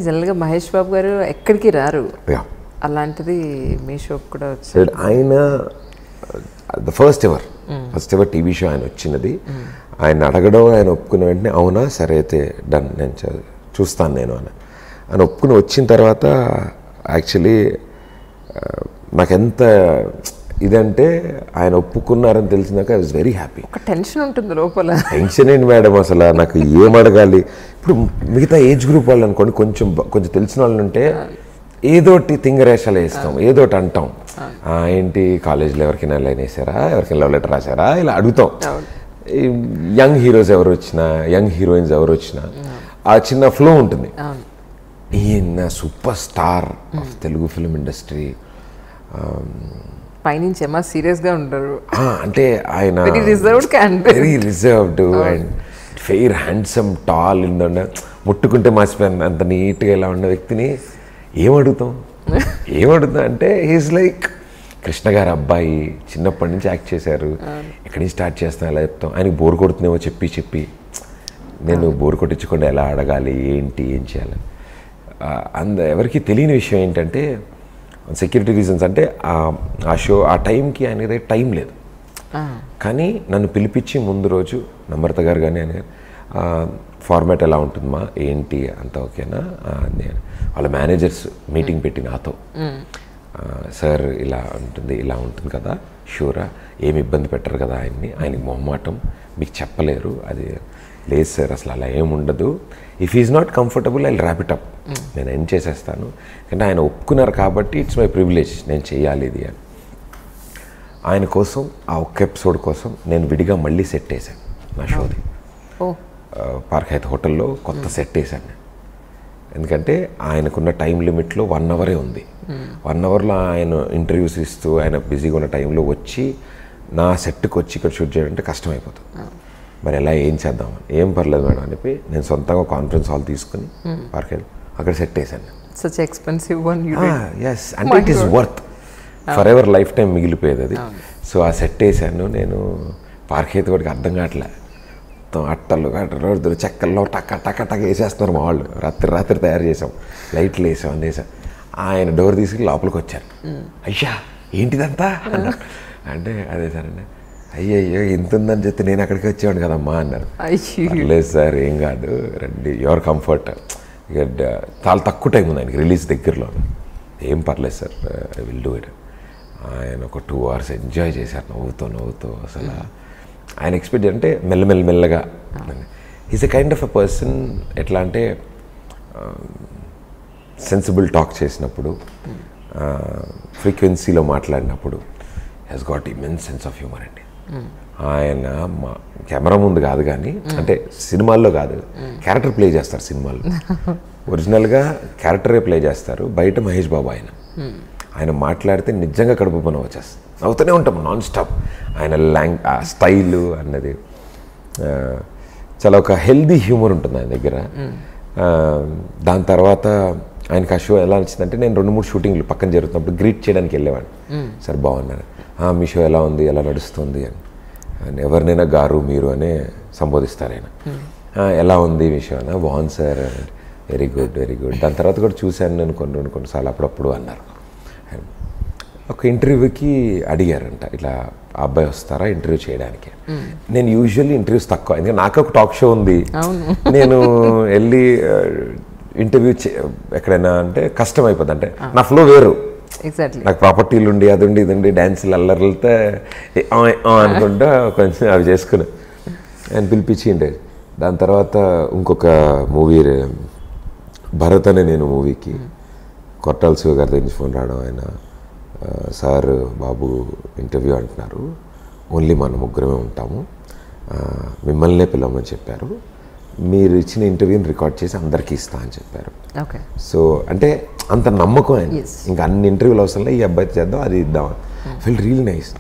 జనరల్గా మహేష్ బాబు గారు ఎక్కడికి రారు, యా అలాంటిది మీ షోకి కూడా వచ్చారు. ఆయన the first ever TV show ఆయన వచ్చినది. ఆయన అడగడం, ఆయన ఒప్పుకున్న వెంటనే అవునా సరే అయితే డన్, నేను చూస్తాను నేను అని ఆయన ఒప్పుకుని వచ్చిన తర్వాత యాక్చువల్లీ నాకెంత ఇదంటే ఆయన ఒప్పుకున్నారని తెలిసినాక ఐ వాజ్ వెరీ హ్యాపీ. ఒక టెన్షన్ ఉంటుంది లోపల. టెన్షన్ ఏంటి మేడం, అసలు నాకు ఏం అడగాలి. ఇప్పుడు మిగతా ఏజ్ గ్రూప్ వాళ్ళు అనుకోండి, కొంచెం తెలిసిన వాళ్ళు ఉంటే ఏదోటి తింగరేషాలు వేస్తాం, ఏదోటి అంటాం. ఏంటి కాలేజీలో ఎవరికైనా లైన్ వేసారా, ఎవరికైనా లవ్ లెటర్ రాశారా, ఇలా అడుగుతాం. యంగ్ హీరోస్ ఎవరు వచ్చినా, యంగ్ హీరోయిన్స్ ఎవరు వచ్చినా ఆ చిన్న ఫ్లో ఉంటుంది. ఈయన super star of Telugu film industry, పైనుంచి ఏమో సీరియస్గా ఉంటారు. అంటే ఆయన very reserved and fair handsome tall ఉండ, ముట్టుకుంటే మాసిపోయిన అంత నీట్గా ఇలా ఉన్న వ్యక్తిని ఏమడుగుతాం అంటే హీస్ లైక్ కృష్ణ గారు అబ్బాయి, చిన్నప్పటి నుంచి యాక్ట్ చేశారు, ఎక్కడి నుంచి స్టార్ట్ చేస్తాను ఎలా చెప్తాం. ఆయనకి బోర్ కొడుతుందేమో చెప్పి నేను బోర్ కొట్టించకుండా ఎలా అడగాలి, ఏంటి ఏం చేయాలి. ఎవరికి తెలియని విషయం ఏంటంటే సెక్యూరిటీ రీజన్స్ అంటే ఆ షో ఆ టైంకి ఆయన దగ్గర టైం లేదు. కానీ నన్ను పిలిపించి ముందు రోజు నమ్రత గారు కానీ ఆయన ఫార్మాట్ ఎలా ఉంటుందమ్మా ఏంటి అంతా ఓకేనా, వాళ్ళ మేనేజర్స్ మీటింగ్ పెట్టి నాతో, సార్ ఇలా ఉంటుంది కదా, షూరా, ఏమి ఇబ్బంది పెట్టరు కదా ఆయనకి మొహమాటం, మీకు చెప్పలేరు, అది లేదు సార్ అసలు అలా ఏముండదు, if is not comfortable I wrap it up, నేను ఎండ్ చేసేస్తాను, కానీ ఆయన ఒప్పుకున్నారు కాబట్టి ఇట్స్ మై ప్రివిలేజ్, నేను చేయాలి ఇది అని. ఆయన కోసం ఆ ఒక్క ఎపిసోడ్ కోసం నేను విడిగా మళ్ళీ సెట్ వేసాను నా షోది. పార్క్ హైత్ హోటల్లో కొత్త సెట్ వేసాను. ఎందుకంటే ఆయనకున్న టైం లిమిట్లో 1 hour ఉంది. 1 hourలో ఆయన ఇంటర్వ్యూస్ ఇస్తూ ఆయన బిజీగా ఉన్న టైంలో వచ్చి నా సెట్కి వచ్చి ఇక్కడ షూట్ చేయాలంటే కష్టమైపోతుంది. మరి ఎలా ఏం చేద్దామని, ఏం పర్లేదు మేడం అని చెప్పి నేను సొంతంగా కాన్ఫరెన్స్ హాల్ తీసుకుని పార్క్ హైత్ అక్కడ సెట్ వేసాను. Such expensive one. ఎస్, అంటే it is worth forever, lifetime మిగిలిపోయేది అది. సో ఆ సెట్ వేసాను నేను. పార్క్ హైత్ వాడికి అర్థం కావట్లే, అట్టలు చెక్కల్లో టక్క వేసేస్తున్నారు మా వాళ్ళు. రాత్రి తయారు చేసాం, లైట్లు వేసాం, అందేసాం. ఆయన డోర్ తీసుకుని లోపలికి వచ్చారు. అయ్యా ఏంటిదంతా అన్నారు. అంటే అదే సార్ అండి, అయ్యయ్యో ఇంత ఉందని చెప్తే నేను అక్కడికి వచ్చేవాడు కదమ్మా అన్నారు. లేదు సార్ ఏం కాదు రండి, యువర్ కంఫర్ట్, ఇక చాలా తక్కువ టైం ఉంది ఆయనకి రిలీజ్ దగ్గరలో, ఏం పర్లేదు sir I will do it. ఆయన ఒక 2 hours ఎంజాయ్ చేశారు నవ్వుతూ. అసలు ఆయన ఎక్స్పెక్ట్ అంటే మెల్లగా is a kind of a person. ఎట్లా అంటే సెన్సిబుల్ టాక్ చేసినప్పుడు, ఫ్రీక్వెన్సీలో మాట్లాడినప్పుడు has got immense sense of humour అండి. ఆయన కెమెరా ముందు కాదు కానీ, అంటే సినిమాల్లో కాదు, క్యారెక్టర్ ప్లే చేస్తారు సినిమాల్లో. ఒరిజినల్గా క్యారెక్టరే ప్లే చేస్తారు. బయట మహేష్ బాబు ఆయన మాట్లాడితే నిజంగా కడుపు పని వచ్చేస్తుంది, అవుతూనే ఉంటాం నాన్ స్టాప్. ఆయన స్టైలు అన్నది చాలా ఒక హెల్దీ హ్యూమర్ ఉంటుంది ఆయన దగ్గర. దాని తర్వాత ఆయనకి ఆ షో ఎలా నచ్చిందంటే, నేను 2-3 షూటింగ్లు పక్కన జరుగుతున్నప్పుడు గ్రీట్ చేయడానికి వెళ్ళేవాడు. సార్ బాగున్నారు, మీ షో ఎలా ఉంది, ఎలా నడుస్తుంది అని ఎవరినైనా గారు మీరు అనే సంబోధిస్తారు ఆయన. ఎలా ఉంది మీ షో అన్న, బాగుంది సార్, వెరీ గుడ్. దాని తర్వాత కూడా చూశాను నేను కొన్నిసార్లు అప్పుడప్పుడు అన్నారు. ఒక ఇంటర్వ్యూకి అడిగారంట, ఇట్లా ఆ అబ్బాయి వస్తారా ఇంటర్వ్యూ చేయడానికి. నేను యూజువల్లీ ఇంటర్వ్యూస్ తక్కువ, ఎందుకంటే నాకు ఒక టాక్ షో ఉంది, నేను వెళ్ళి ఇంటర్వ్యూ ఎక్కడైనా అంటే కష్టం అయిపోద్ది. అంటే నా ఫ్లో వేరు, నాకు ప్రాపర్టీలు ఉండి అది ఉండి ఇది ఉండి డ్యాన్సులు అల్లర్లతో అనుకుంటా కొంచెం అవి చేసుకుని ఆయన పిలిపించిండే. దాని తర్వాత ఇంకొక మూవీ భరత్ అనే నేను మూవీకి కొట్టాల శివ గారి దగ్గర ఫోన్ రావడం, ఆయన సార్ బాబు ఇంటర్వ్యూ అంటున్నారు, ఓన్లీ మన ముగ్గురమే ఉంటాము, మిమ్మల్నే పిలవమని చెప్పారు, మీరు ఇచ్చిన ఇంటర్వ్యూని రికార్డ్ చేసి అందరికీ ఇస్తా అని చెప్పారు. సో అంటే అంత నమ్మకం ఆయన, ఇంకా అన్ని ఇంటర్వ్యూలు అవసరం లేదు, ఈ అబ్బాయి చేద్దాం అది ఇద్దాం. Feel real nice.